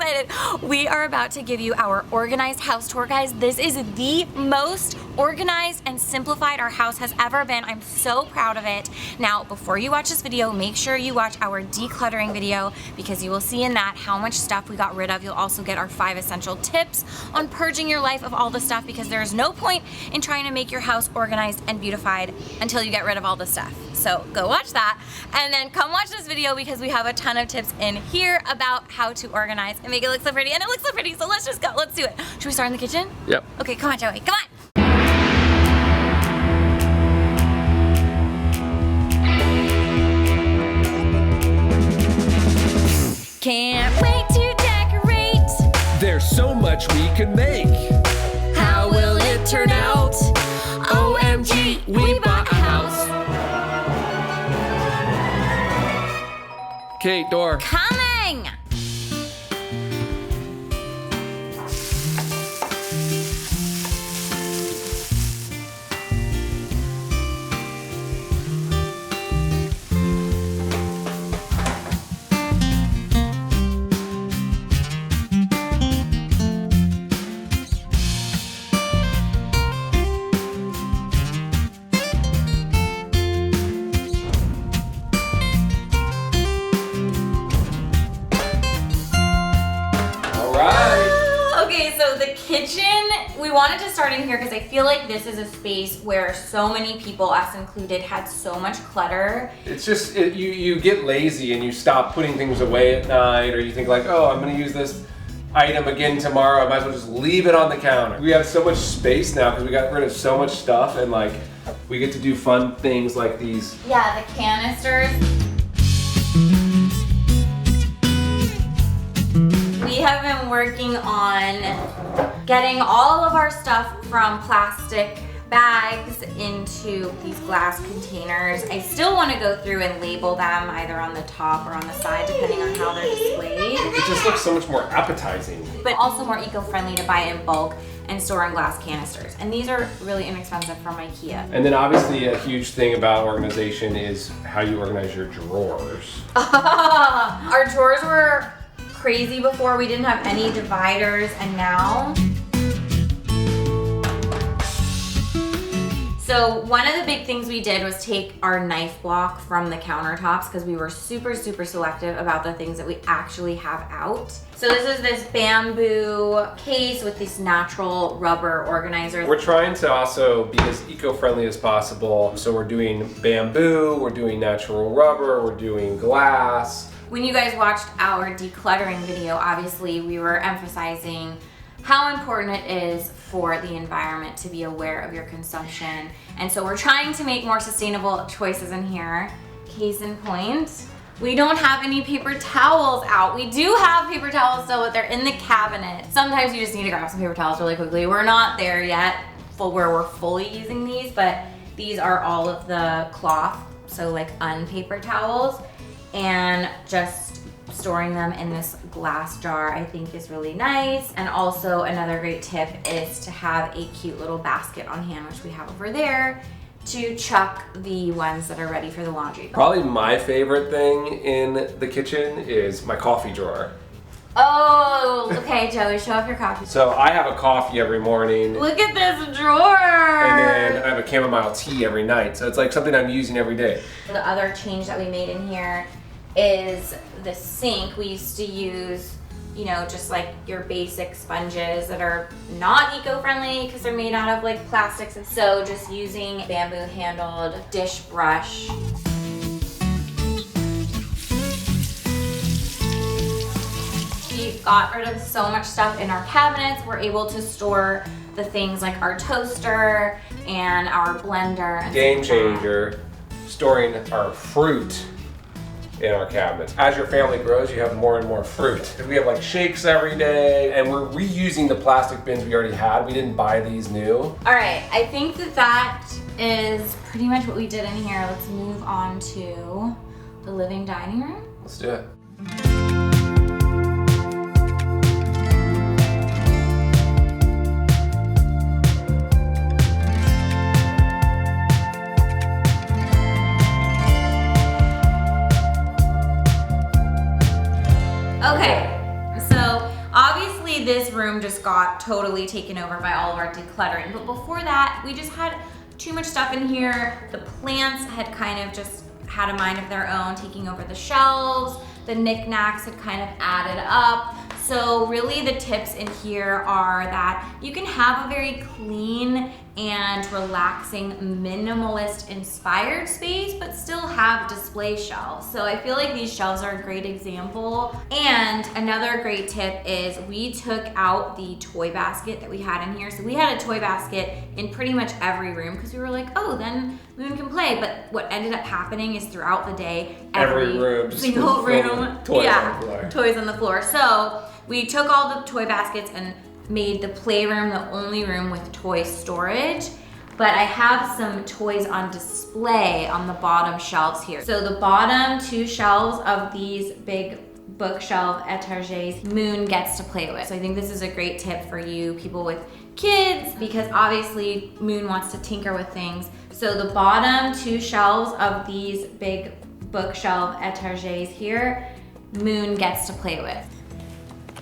excited. We are about to give you our organized house tour, guys. This is the most organized and simplified our house has ever been. I'm so proud of it. Now, before you watch this video, make sure you watch our decluttering video because you will see in that how much stuff we got rid of. You'll also get our 5 essential tips on purging your life of all the stuff because there is no point in trying to make your house organized and beautified until you get rid of all the stuff. So go watch that and then come watch this video because we have a ton of tips in here about how to organize and make it look so pretty. And it looks so pretty, so let's just go. Let's do it. Should we start in the kitchen? Yep. Okay, come on, Joey. Come on. Can't wait to decorate. There's so much we can make. How will it turn out? OMG, we bought a house. Kate, door. Coming! We wanted to start in here because I feel like this is a space where so many people, us included, had so much clutter. It's just, you get lazy and you stop putting things away at night, or you think like, oh, I'm gonna use this item again tomorrow, I might as well just leave it on the counter. We have so much space now because we got rid of so much stuff, and like, we get to do fun things like these. Yeah, the canisters. We have been working on getting all of our stuff from plastic bags into these glass containers. I still want to go through and label them either on the top or on the side depending on how they're displayed. It just looks so much more appetizing. But also more eco-friendly to buy in bulk and store in glass canisters. And these are really inexpensive from IKEA. And then obviously a huge thing about organization is how you organize your drawers. Our drawers were crazy before. We didn't have any dividers, and now. So one of the big things we did was take our knife block from the countertops because we were super selective about the things that we actually have out. So this is this bamboo case with this natural rubber organizer. We're trying to also be as eco-friendly as possible. So we're doing bamboo, we're doing natural rubber, we're doing glass. When you guys watched our decluttering video, obviously we were emphasizing how important it is for the environment to be aware of your consumption. And so we're trying to make more sustainable choices in here. Case in point, we don't have any paper towels out. We do have paper towels still, but they're in the cabinet. Sometimes you just need to grab some paper towels really quickly. We're not there yet where we're fully using these, but these are all of the cloth, so like unpaper towels. And just storing them in this glass jar I think is really nice. And also another great tip is to have a cute little basket on hand, which we have over there, to chuck the ones that are ready for the laundry. Probably my favorite thing in the kitchen is my coffee drawer. Oh, okay, Joey, show off your coffee. So I have a coffee every morning. Look at this drawer! And then I have a chamomile tea every night. So it's like something I'm using every day. The other change that we made in here is the sink. We used to use, you know, just like your basic sponges that are not eco-friendly because they're made out of like plastics. And so just using bamboo handled dish brush. We got rid of so much stuff in our cabinets. We're able to store the things like our toaster and our blender. And game changer, storing our fruit in our cabinets. As your family grows, you have more and more fruit. We have like shakes every day, and we're reusing the plastic bins we already had. We didn't buy these new. All right, I think that is pretty much what we did in here. Let's move on to the living dining room. Let's do it. Okay, so Obviously, this room just got totally taken over by all of our decluttering. But before that, we just had too much stuff in here. The plants had kind of just had a mind of their own, taking over the shelves. The knickknacks had kind of added up. So really the tips in here are that you can have a very clean and relaxing minimalist inspired space, but still have display shelves. So I feel like these shelves are a great example. And another great tip is we took out the toy basket that we had in here. So we had a toy basket in pretty much every room because we were like, oh, then Moon can play. But what ended up happening is throughout the day, Every room, single room, toys on the floor. Toys on the floor. So we took all the toy baskets and made the playroom the only room with toy storage. But I have some toys on display on the bottom shelves here. So the bottom 2 shelves of these big bookshelf etagères Moon gets to play with. So I think this is a great tip for you people with kids, because obviously Moon wants to tinker with things. So the bottom 2 shelves of these big bookshelf etagères here, Moon gets to play with.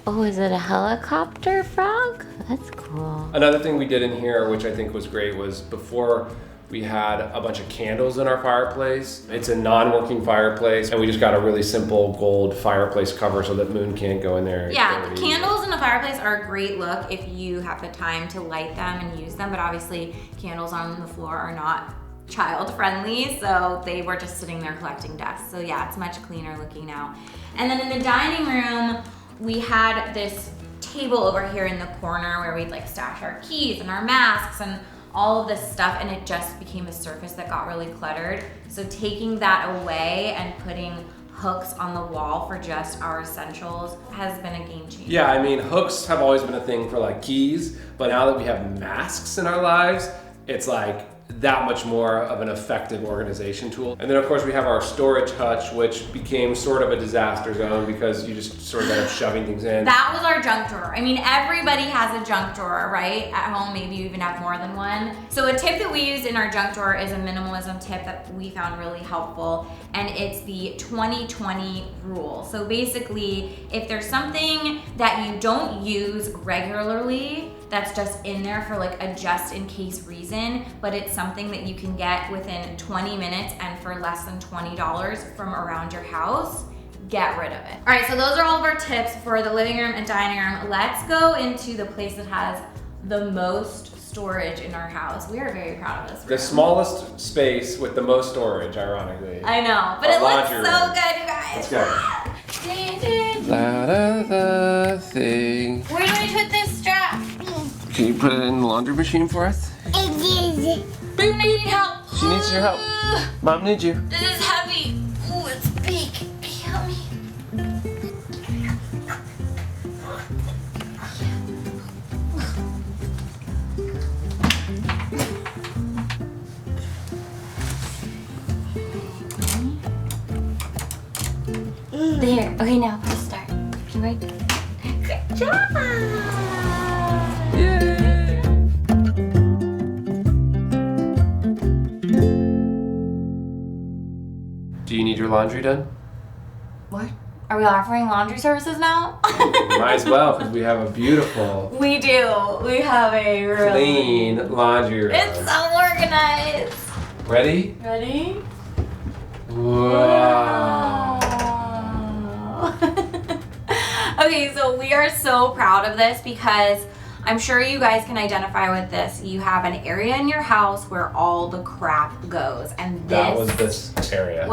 Oh, is it a helicopter frog? That's cool. Another thing we did in here, which I think was great, was before we had a bunch of candles in our fireplace. It's a non-working fireplace, and we just got a really simple gold fireplace cover so that Moon can't go in there. Yeah, the candles in the fireplace are a great look if you have the time to light them and use them, but obviously candles on the floor are not child friendly, so they were just sitting there collecting dust. So yeah, it's much cleaner looking now. And then in the dining room, we had this table over here in the corner where we'd like stash our keys and our masks and all of this stuff, and it just became a surface that got really cluttered. So taking that away and putting hooks on the wall for just our essentials has been a game changer. Yeah, I mean, hooks have always been a thing for like keys, but now that we have masks in our lives, it's like that much more of an effective organization tool. And then of course we have our storage hutch, which became sort of a disaster zone because you just sort of end up shoving things in. That was our junk drawer. I mean, everybody has a junk drawer, right? At home, maybe you even have more than one. So a tip that we used in our junk drawer is a minimalism tip that we found really helpful, and it's the 20-20 rule. So basically, if there's something that you don't use regularly, that's just in there for like a just in case reason, but it's something that you can get within 20 minutes and for less than $20 from around your house, get rid of it. All right, so those are all of our tips for the living room and dining room. Let's go into the place that has the most storage in our house. We are very proud of this room. The smallest space with the most storage, ironically. I know, but it looks so good, you guys. Let's go. Where Thing. do I put this strap? Can you put it in the laundry machine for us? Boom, I need help. She needs your help. Mom needs you. This is heavy. Ooh, it's big. Can you help me? There. Okay, now let's start. You ready? Good job. Yay! Do you need your laundry done? What? Are we offering laundry services now? Might as well, because we have a beautiful, We do. We have a really clean laundry room. It's so organized. Ready? Ready? Wow. Okay, so we are so proud of this because I'm sure you guys can identify with this. You have an area in your house where all the crap goes, and That was this area.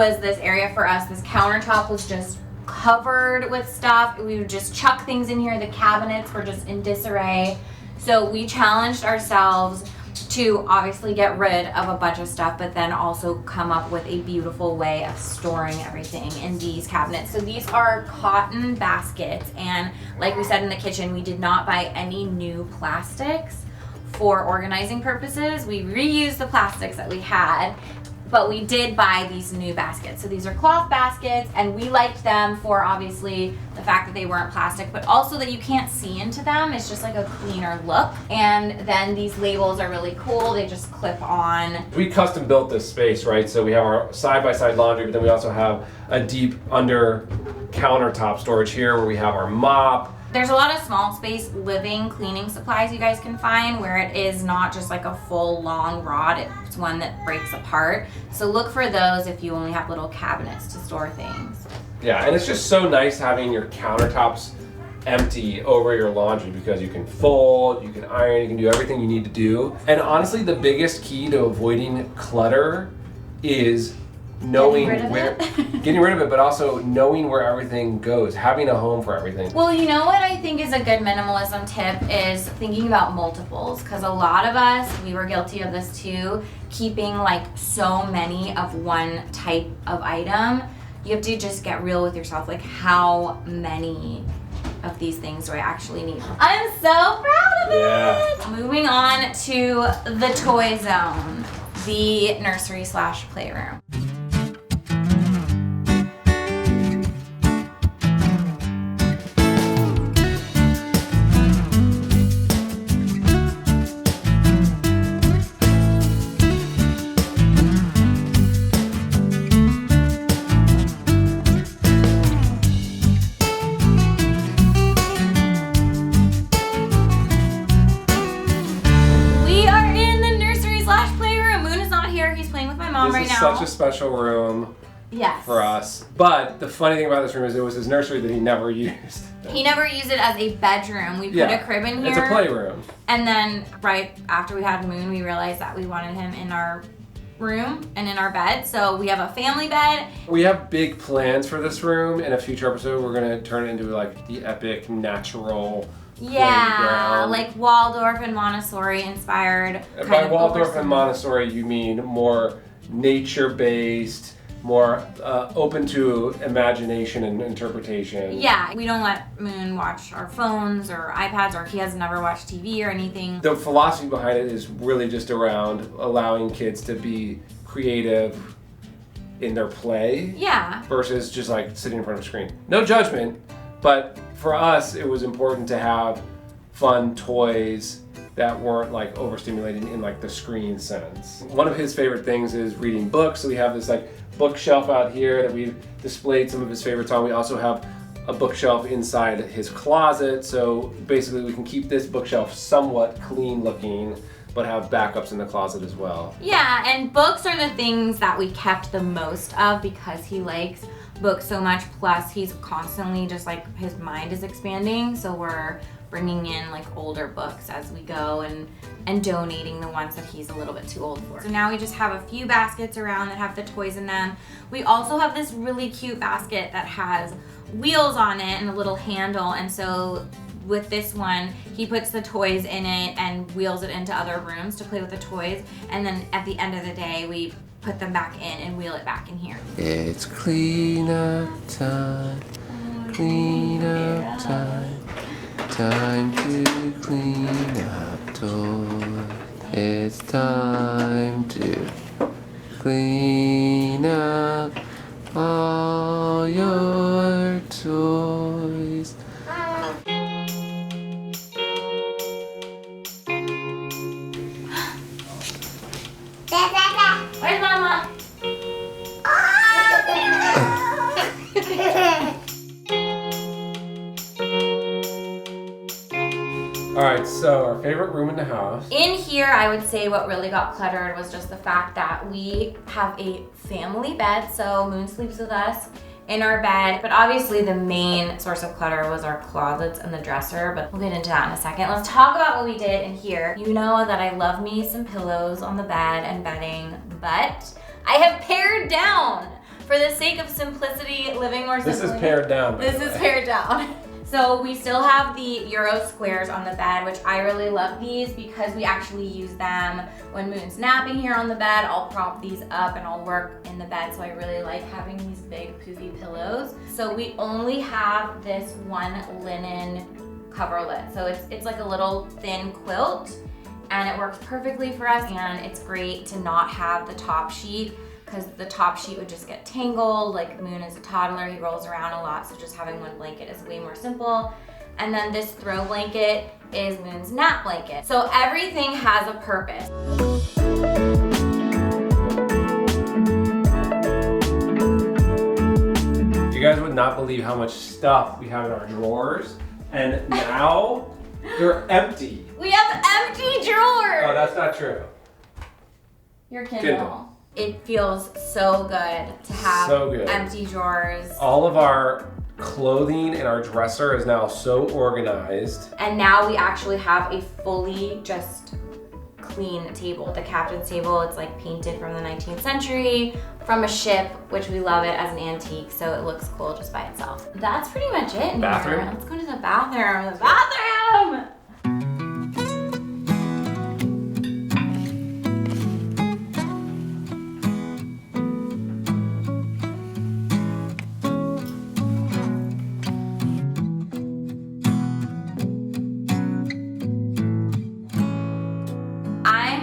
for us. This countertop was just covered with stuff. We would just chuck things in here. The cabinets were just in disarray. So we challenged ourselves to obviously get rid of a bunch of stuff, but then also come up with a beautiful way of storing everything in these cabinets. So these are cotton baskets, and like we said in the kitchen, we did not buy any new plastics for organizing purposes. We reused the plastics that we had, but we did buy these new baskets. So these are cloth baskets, and we liked them for obviously the fact that they weren't plastic, but also that you can't see into them. It's just like a cleaner look. And then these labels are really cool. They just clip on. We custom built this space, right? So we have our side-by-side laundry, but then we also have a deep under countertop storage here where we have our mop There's a lot of small space living cleaning supplies you guys can find where it is not just like a full long rod, it's one that breaks apart. So look for those if you only have little cabinets to store things. Yeah, and it's just so nice having your countertops empty over your laundry because you can fold, you can iron, you can do everything you need to do. And honestly, the biggest key to avoiding clutter is knowing getting rid of it, but also knowing where everything goes, having a home for everything. Well, you know what I think is a good minimalism tip is thinking about multiples, because a lot of us, we were guilty of this too, keeping like so many of one type of item. You have to just get real with yourself, like how many of these things do I actually need? I'm so proud of it! Moving on to the toy zone, the nursery/playroom. Such a special room for us. But the funny thing about this room is it was his nursery that he never used. He never used it as a bedroom. We put a crib in here. It's a playroom. And then right after we had Moon, we realized that we wanted him in our room and in our bed. So we have a family bed. We have big plans for this room. In a future episode, we're going to turn it into like the epic natural playground. Like Waldorf and Montessori inspired. By Waldorf and Montessori, you mean more nature-based, more open to imagination and interpretation. Yeah, we don't let Moon watch our phones or iPads, or he has never watched TV or anything. The philosophy behind it is really just around allowing kids to be creative in their play. Yeah. Versus just like sitting in front of a screen. No judgment, but for us, it was important to have fun toys that weren't like overstimulating in like the screen sense. One of his favorite things is reading books. So we have this like bookshelf out here that we've displayed some of his favorites on. We also have a bookshelf inside his closet. So basically we can keep this bookshelf somewhat clean looking, but have backups in the closet as well. Yeah, and books are the things that we kept the most of because he likes books so much. Plus he's constantly just like, his mind is expanding. So we're bringing in like older books as we go and donating the ones that he's a little bit too old for. So now we just have a few baskets around that have the toys in them. We also have this really cute basket that has wheels on it and a little handle, and so with this one, he puts the toys in it and wheels it into other rooms to play with the toys, and then at the end of the day, we put them back in and wheel it back in here. It's cleanup time, cleanup time. Time to clean up toys. It's time to clean up all your toys. Where's Mama? Alright, so our favorite room in the house. In here, I would say what really got cluttered was just the fact that we have a family bed, so Moon sleeps with us in our bed. But obviously the main source of clutter was our closets and the dresser, but we'll get into that in a second. Let's talk about what we did in here. You know that I love me some pillows on the bed and bedding, but I have pared down. For the sake of simplicity, living more simply. This is pared down. This is pared down. So we still have the Euro squares on the bed, which I really love these because we actually use them when Moon's napping here on the bed. I'll prop these up and I'll work in the bed, so I really like having these big poofy pillows. So we only have this one linen coverlet. So it's like a little thin quilt, and it works perfectly for us, and it's great to not have the top sheet because the top sheet would just get tangled. Like Moon is a toddler, he rolls around a lot, so just having one blanket is way more simple. And then this throw blanket is Moon's nap blanket. So everything has a purpose. You guys would not believe how much stuff we have in our drawers. And now they're empty. We have empty drawers. Oh, that's not true. Your Kindle. It feels so good to have empty drawers. All of our clothing in our dresser is now so organized. And now we actually have a fully just clean table. The captain's table, it's like painted from the 19th century, from a ship, which we love it as an antique, so it looks cool just by itself. That's pretty much it in bathroom? here. Let's go to the bathroom. The bathroom!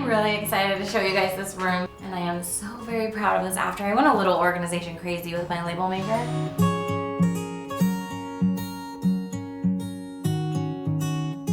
Really excited to show you guys this room, and I am so very proud of this after I went a little organization crazy with my label maker.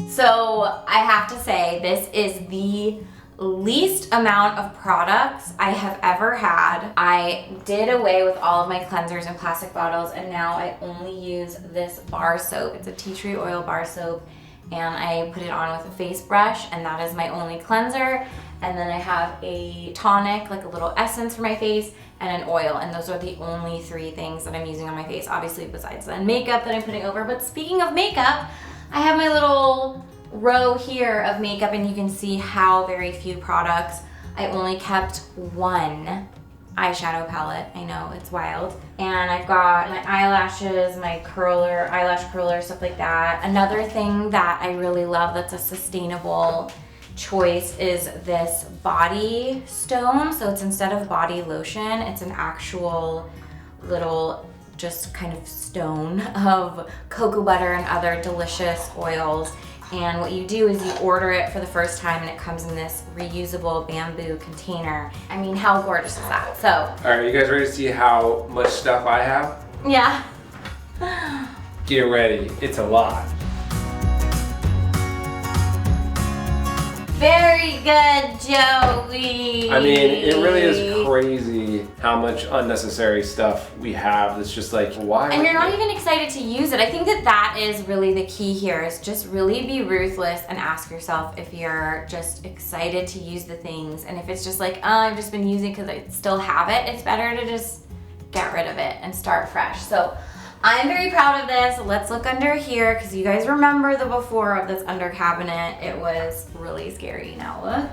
So I have to say, this is the least amount of products I have ever had. I did away with all of my cleansers and plastic bottles, and now I only use this bar soap. It's a tea tree oil bar soap, and I put it on with a face brush, and that is my only cleanser. And then I have a tonic, like a little essence for my face, and an oil, and those are the only 3 things that I'm using on my face, obviously besides the makeup that I'm putting over. But speaking of makeup, I have my little row here of makeup, and you can see how very few products. I only kept 1 eyeshadow palette. I know, it's wild. And I've got my eyelashes, my curler, eyelash curler, stuff like that. Another thing that I really love that's a sustainable choice is this body stone. So it's instead of body lotion, it's an actual little just kind of stone of cocoa butter and other delicious oils. And what you do is you order it for the first time, and it comes in this reusable bamboo container. I mean, how gorgeous is that? So, all right, you guys ready to see how much stuff I have? Yeah. Get ready, it's a lot. Very good, Joey. I mean, it really is crazy how much unnecessary stuff we have that's just like, why? And you're not even excited to use it. I think that that is really the key here, is just really be ruthless and ask yourself if you're just excited to use the things. And if it's just like, oh, I've just been using because I still have it, it's better to just get rid of it and start fresh. So I'm very proud of this. Let's look under here, because you guys remember the before of this under cabinet. It was really scary. Now look.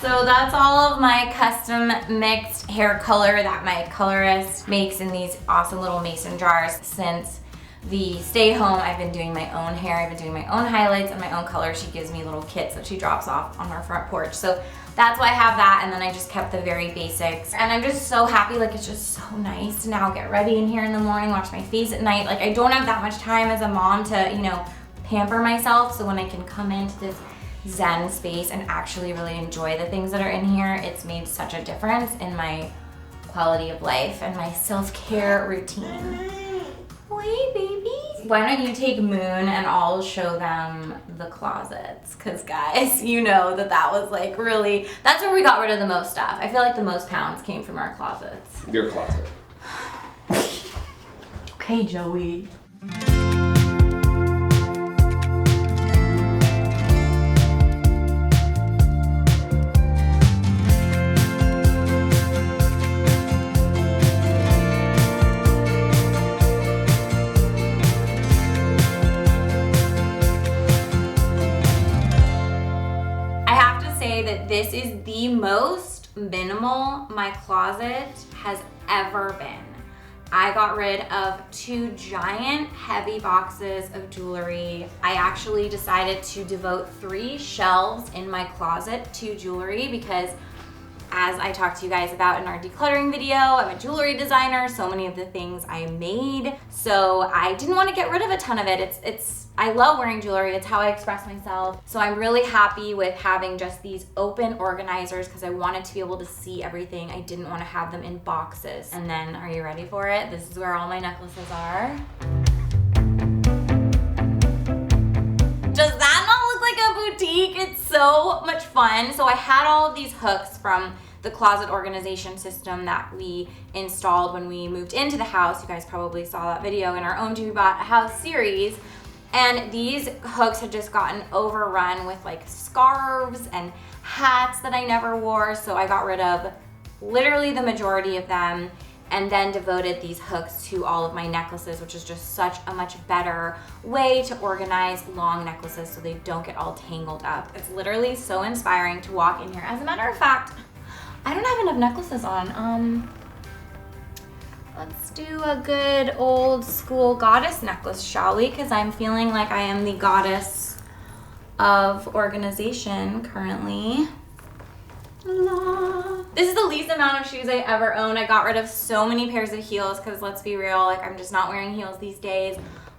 So that's all of my custom mixed hair color that my colorist makes in these awesome little mason jars. Since the stay home, I've been doing my own hair. I've been doing my own highlights and my own color. She gives me little kits that she drops off on our front porch. So that's why I have that, and then I just kept the very basics. And I'm just so happy, like it's just so nice to now get ready in here in the morning, wash my face at night. Like I don't have that much time as a mom to, you know, pamper myself. So when I can come into this zen space and actually really enjoy the things that are in here, it's made such a difference in my quality of life and my self-care routine. Wait, baby. Why don't you take Moon and I'll show them the closets? Because guys, you know that that was like really, that's where we got rid of the most stuff. I feel like the most pounds came from our closets. Your closet. Okay, Joey. That this is the most minimal my closet has ever been. I got rid of 2 giant heavy boxes of jewelry. I actually decided to devote 3 shelves in my closet to jewelry because, as I talked to you guys about in our decluttering video, I'm a jewelry designer, so many of the things I made. So I didn't want to get rid of a ton of it. I love wearing jewelry, it's how I express myself. So I'm really happy with having just these open organizers because I wanted to be able to see everything. I didn't want to have them in boxes. And then, are you ready for it? This is where all my necklaces are. Does that not look like a boutique? It's so much fun. So I had all of these hooks from the closet organization system that we installed when we moved into the house. You guys probably saw that video in our Own to Be Bought a House series. And these hooks had just gotten overrun with like scarves and hats that I never wore, so I got rid of literally the majority of them and then devoted these hooks to all of my necklaces, which is just such a much better way to organize long necklaces so they don't get all tangled up. It's literally so inspiring to walk in here. As a matter of fact, I don't have enough necklaces on. Let's do a good old school goddess necklace, shall we? Because I'm feeling like I am the goddess of organization currently. La. This is the least amount of shoes I ever owned. I got rid of so many pairs of heels because let's be real, like I'm just not wearing heels these days.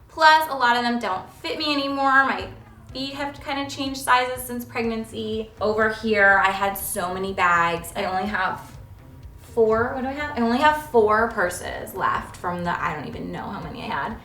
Plus, a lot of them don't fit me anymore. My feet have kind of changed sizes since pregnancy. Over here, I had so many bags. I only have four, what do I have? I only have 4 purses left from the, I don't even know how many I had.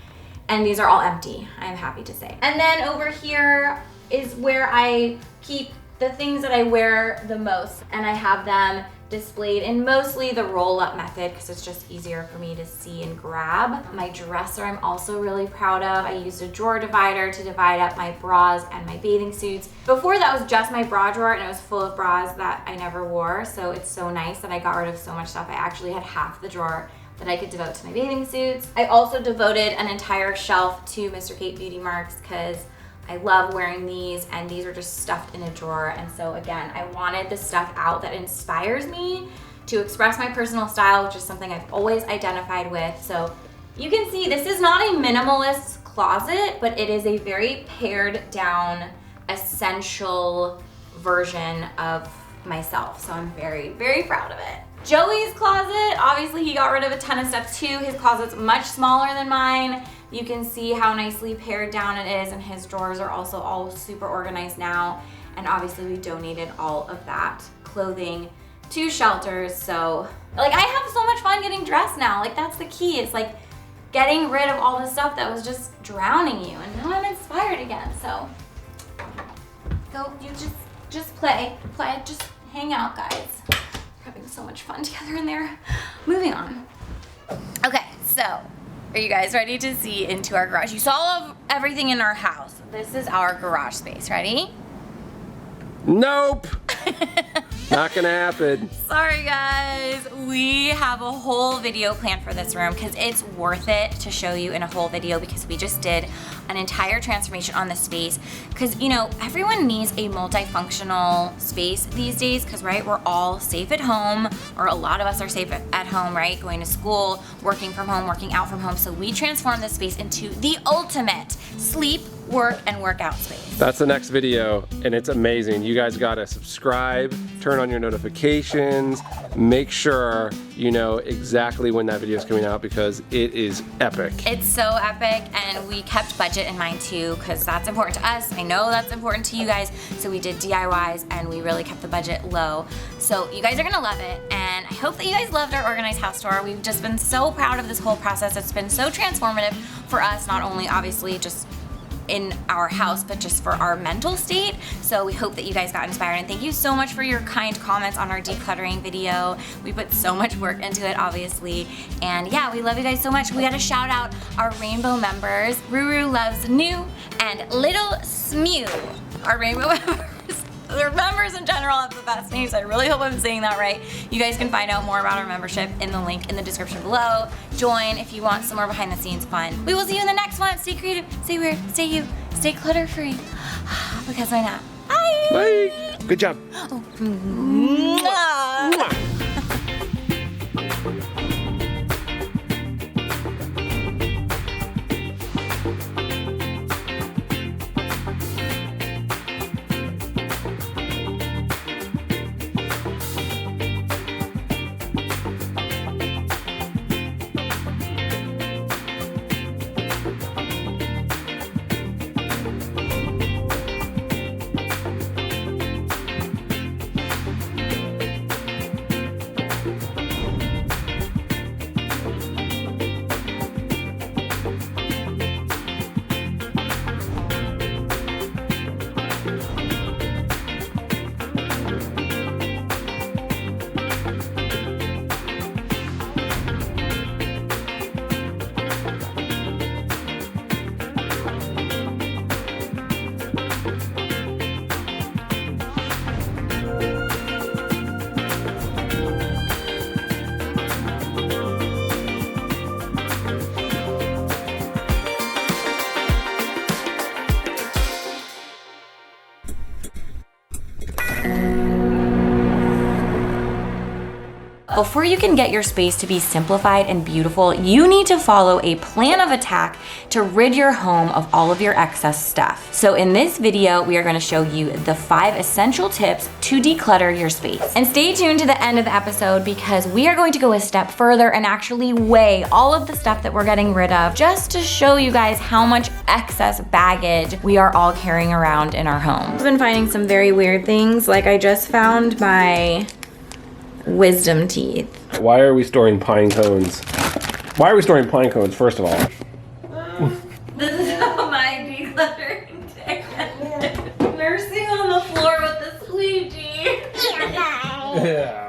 And these are all empty, I'm happy to say. And then over here is where I keep the things that I wear the most, and I have them displayed in mostly the roll-up method because it's just easier for me to see and grab. My dresser I'm also really proud of. I used a drawer divider to divide up my bras and my bathing suits. Before that was just my bra drawer and it was full of bras that I never wore, so it's so nice that I got rid of so much stuff. I actually had half the drawer that I could devote to my bathing suits. I also devoted an entire shelf to Mr. Kate Beauty Marks because I love wearing these, and these are just stuffed in a drawer. And so again, I wanted the stuff out that inspires me to express my personal style, which is something I've always identified with. So you can see this is not a minimalist closet, but it is a very pared down, essential version of myself. So I'm very, very proud of it. Joey's closet, obviously he got rid of a ton of stuff too. His closet's much smaller than mine. You can see how nicely pared down it is, and his drawers are also all super organized now. And obviously we donated all of that clothing to shelters. So like I have so much fun getting dressed now. Like that's the key. It's like getting rid of all the stuff that was just drowning you, and now I'm inspired again. So go, you just play, just hang out, guys. We're having so much fun together in there. Moving on. Okay, so are you guys ready to see into our garage? You saw everything in our house. This is our garage space. Ready? Nope. Not gonna happen. Sorry guys, we have a whole video planned for this room because it's worth it to show you in a whole video because we just did an entire transformation on the space because you know everyone needs a multifunctional space these days because right, we're all safe at home, or a lot of us are safe at home, right, going to school, working from home, working out from home. So we transformed this space into the ultimate sleep, work, and workout space. That's the next video, and it's amazing. You guys gotta subscribe, turn on your notifications, make sure you know exactly when that video is coming out because it is epic. It's so epic, and we kept budget in mind too because that's important to us. I know that's important to you guys, so we did DIYs and we really kept the budget low. So you guys are gonna love it, and I hope that you guys loved our organized house tour. We've just been so proud of this whole process. It's been so transformative for us, not only obviously just in our house, but just for our mental state. So we hope that you guys got inspired, and thank you so much for your kind comments on our decluttering video. We put so much work into it, obviously, and yeah, we love you guys so much. We gotta shout out our rainbow members, Ruru Loves New and Little Smew. Our rainbow members. Their members in general have the best names. I really hope I'm saying that right. You guys can find out more about our membership in the link in the description below. Join if you want some more behind the scenes fun. We will see you in the next one. Stay creative, stay weird, stay you, stay clutter free. Because why not? Bye. Bye. Good job. Oh. Mwah. Before you can get your space to be simplified and beautiful, you need to follow a plan of attack to rid your home of all of your excess stuff. So in this video, we are going to show you the 5 essential tips to declutter your space. And stay tuned to the end of the episode because we are going to go a step further and actually weigh all of the stuff that we're getting rid of just to show you guys how much excess baggage we are all carrying around in our homes. I've been finding some very weird things, like I just found my wisdom teeth. Why are we storing pine cones? Why are we storing pine cones, first of all? This is how my decluttering day ended. Nursing on the floor with the squeegee. Yeah.